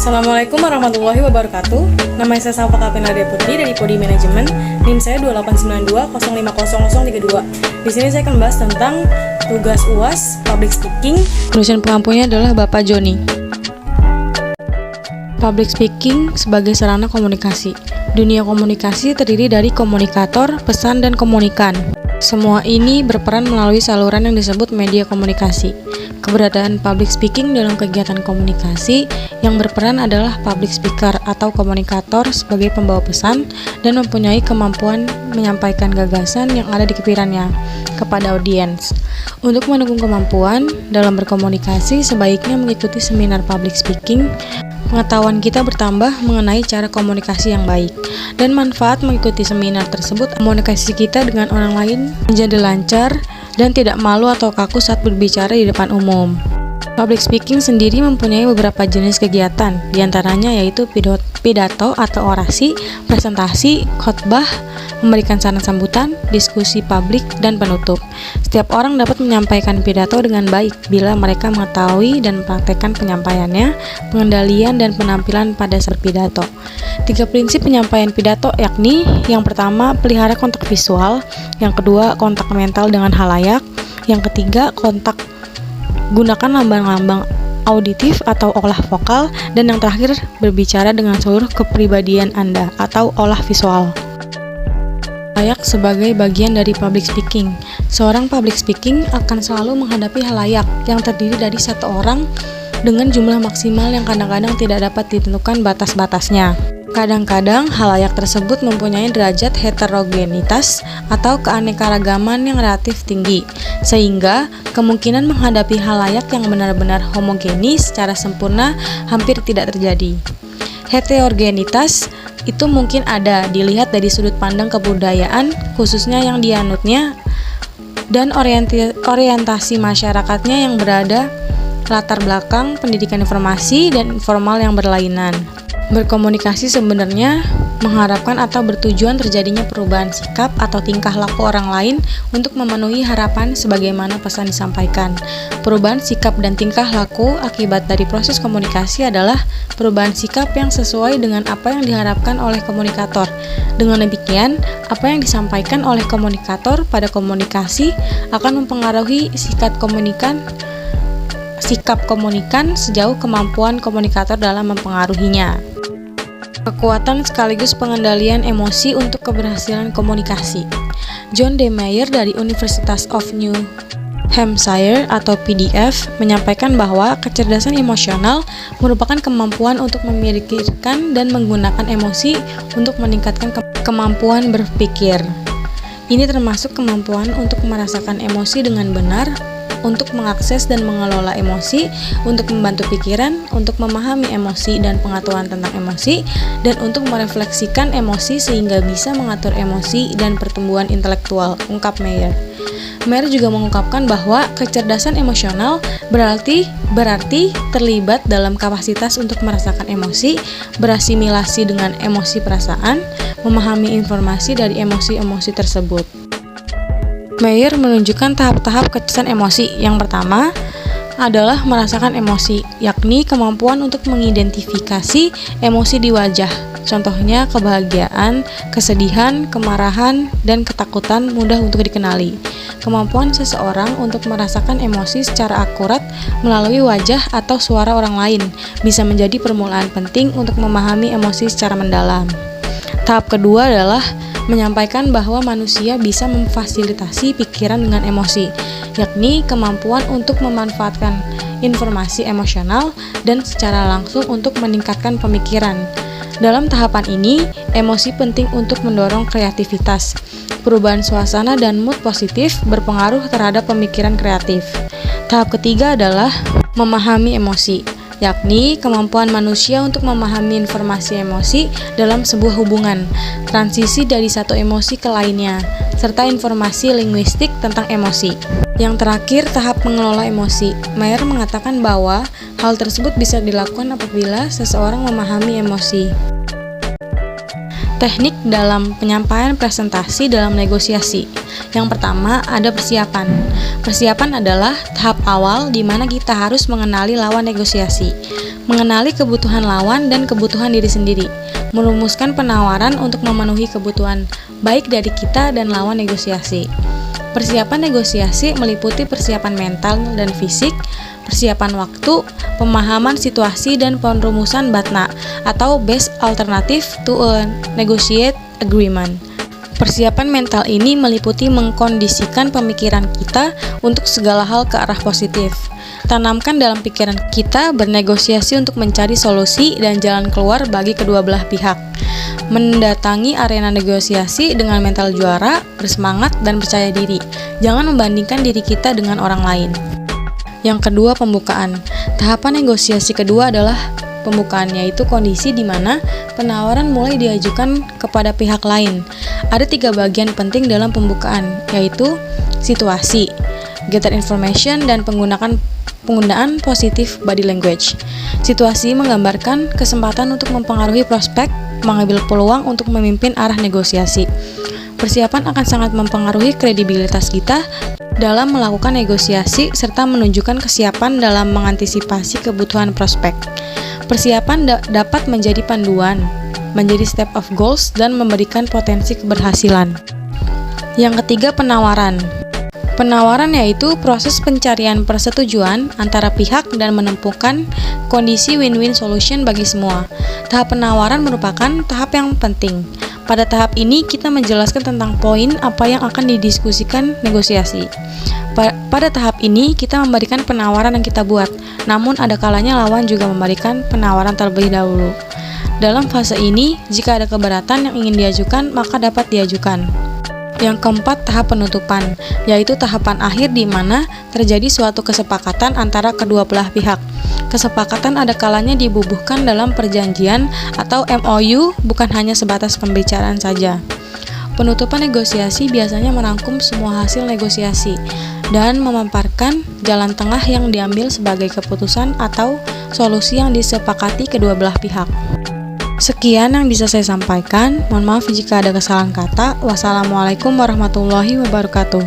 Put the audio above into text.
Assalamualaikum warahmatullahi wabarakatuh. Nama saya Salva Kapinada Putri dari Prodi Manajemen. NIM saya 2892050032. Di sini saya akan membahas tentang tugas UAS Public Speaking. Dosen pengampunya adalah Bapak Joni. Public speaking sebagai sarana komunikasi. Dunia komunikasi terdiri dari komunikator, pesan, dan komunikan. Semua ini berperan melalui saluran yang disebut media komunikasi. Keberadaan public speaking dalam kegiatan komunikasi yang berperan adalah public speaker atau komunikator sebagai pembawa pesan dan mempunyai kemampuan menyampaikan gagasan yang ada di pikirannya kepada audiens. Untuk mendukung kemampuan dalam berkomunikasi, sebaiknya mengikuti seminar public speaking. Pengetahuan kita bertambah mengenai cara komunikasi yang baik, dan manfaat mengikuti seminar tersebut, komunikasi kita dengan orang lain menjadi lancar dan tidak malu atau kaku saat berbicara di depan umum. Public speaking sendiri mempunyai beberapa jenis kegiatan, diantaranya yaitu pidato atau orasi, presentasi, khotbah, memberikan saran sambutan, diskusi publik, dan penutup. Setiap orang dapat menyampaikan pidato dengan baik bila mereka mengetahui dan mempraktekkan penyampaiannya, pengendalian, dan penampilan pada saat pidato. 3 prinsip penyampaian pidato yakni: yang pertama, pelihara kontak visual, yang kedua, kontak mental dengan halayak, yang ketiga, gunakan lambang-lambang auditif atau olah vokal, dan yang terakhir, berbicara dengan seluruh kepribadian Anda atau olah visual. Halayak sebagai bagian dari public speaking. Seorang public speaking akan selalu menghadapi halayak yang terdiri dari satu orang dengan jumlah maksimal yang kadang-kadang tidak dapat ditentukan batas-batasnya. Kadang-kadang halayak tersebut mempunyai derajat heterogenitas atau keanekaragaman yang relatif tinggi, sehingga kemungkinan menghadapi halayak yang benar-benar homogenis secara sempurna hampir tidak terjadi. Heterogenitas itu mungkin ada dilihat dari sudut pandang kebudayaan, khususnya yang dianutnya, dan orientasi masyarakatnya yang berada latar belakang pendidikan informasi dan informal yang berlainan. Berkomunikasi sebenarnya mengharapkan atau bertujuan terjadinya perubahan sikap atau tingkah laku orang lain untuk memenuhi harapan sebagaimana pesan disampaikan. Perubahan sikap dan tingkah laku akibat dari proses komunikasi adalah perubahan sikap yang sesuai dengan apa yang diharapkan oleh komunikator. Dengan demikian, apa yang disampaikan oleh komunikator pada komunikasi akan mempengaruhi sikap komunikan sejauh kemampuan komunikator dalam mempengaruhinya. Kekuatan sekaligus pengendalian emosi untuk keberhasilan komunikasi. John D. Mayer dari University of New Hampshire atau PDF menyampaikan bahwa kecerdasan emosional merupakan kemampuan untuk memikirkan dan menggunakan emosi untuk meningkatkan kemampuan berpikir. Ini termasuk kemampuan untuk merasakan emosi dengan benar, untuk mengakses dan mengelola emosi, untuk membantu pikiran, untuk memahami emosi dan pengetahuan tentang emosi, dan untuk merefleksikan emosi sehingga bisa mengatur emosi dan pertumbuhan intelektual, ungkap Mayer. Mayer juga mengungkapkan bahwa kecerdasan emosional berarti terlibat dalam kapasitas untuk merasakan emosi, berasimilasi dengan emosi perasaan, memahami informasi dari emosi-emosi tersebut. Mayer menunjukkan tahap-tahap kecerdasan emosi. Yang pertama adalah merasakan emosi, yakni kemampuan untuk mengidentifikasi emosi di wajah. Contohnya kebahagiaan, kesedihan, kemarahan, dan ketakutan mudah untuk dikenali. Kemampuan seseorang untuk merasakan emosi secara akurat melalui wajah atau suara orang lain bisa menjadi permulaan penting untuk memahami emosi secara mendalam. Tahap kedua adalah menyampaikan bahwa manusia bisa memfasilitasi pikiran dengan emosi, yakni kemampuan untuk memanfaatkan informasi emosional dan secara langsung untuk meningkatkan pemikiran. Dalam tahapan ini, emosi penting untuk mendorong kreativitas. Perubahan suasana dan mood positif berpengaruh terhadap pemikiran kreatif. Tahap ketiga adalah memahami emosi, yakni kemampuan manusia untuk memahami informasi emosi dalam sebuah hubungan, transisi dari satu emosi ke lainnya, serta informasi linguistik tentang emosi. Yang terakhir, tahap mengelola emosi. Mayer mengatakan bahwa hal tersebut bisa dilakukan apabila seseorang memahami emosi. Teknik dalam penyampaian presentasi dalam negosiasi. Yang pertama ada persiapan. Persiapan adalah tahap awal di mana kita harus mengenali lawan negosiasi, mengenali kebutuhan lawan dan kebutuhan diri sendiri, merumuskan penawaran untuk memenuhi kebutuhan baik dari kita dan lawan negosiasi. Persiapan negosiasi meliputi persiapan mental dan fisik, persiapan waktu, pemahaman situasi, dan penrumusan BATNA atau Best Alternative to a Negotiate Agreement. Persiapan mental ini meliputi mengkondisikan pemikiran kita untuk segala hal ke arah positif. Tanamkan dalam pikiran kita bernegosiasi untuk mencari solusi dan jalan keluar bagi kedua belah pihak. Mendatangi arena negosiasi dengan mental juara, bersemangat, dan percaya diri. Jangan membandingkan diri kita dengan orang lain. Yang kedua, pembukaan. Tahapan negosiasi kedua adalah pembukaan, yaitu kondisi di mana penawaran mulai diajukan kepada pihak lain. Ada 3 bagian penting dalam pembukaan, yaitu situasi, gather information, dan penggunaan positif body language. Situasi menggambarkan kesempatan untuk mempengaruhi prospek, mengambil peluang untuk memimpin arah negosiasi. Persiapan akan sangat mempengaruhi kredibilitas kita dalam melakukan negosiasi serta menunjukkan kesiapan dalam mengantisipasi kebutuhan prospek. Persiapan dapat menjadi panduan, menjadi step of goals, dan memberikan potensi keberhasilan. Yang ketiga, penawaran. Penawaran yaitu proses pencarian persetujuan antara pihak dan menemukan kondisi win-win solution bagi semua. Tahap penawaran merupakan tahap yang penting. Pada tahap ini kita menjelaskan tentang poin apa yang akan didiskusikan negosiasi. Pada tahap ini kita memberikan penawaran yang kita buat, namun ada kalanya lawan juga memberikan penawaran terlebih dahulu. Dalam fase ini, jika ada keberatan yang ingin diajukan, maka dapat diajukan. Yang keempat, tahap penutupan, yaitu tahapan akhir di mana terjadi suatu kesepakatan antara kedua belah pihak. Kesepakatan ada kalanya dibubuhkan dalam perjanjian atau MOU, bukan hanya sebatas pembicaraan saja. Penutupan negosiasi biasanya merangkum semua hasil negosiasi dan memaparkan jalan tengah yang diambil sebagai keputusan atau solusi yang disepakati kedua belah pihak. Sekian yang bisa saya sampaikan. Mohon maaf jika ada kesalahan kata. Wassalamualaikum warahmatullahi wabarakatuh.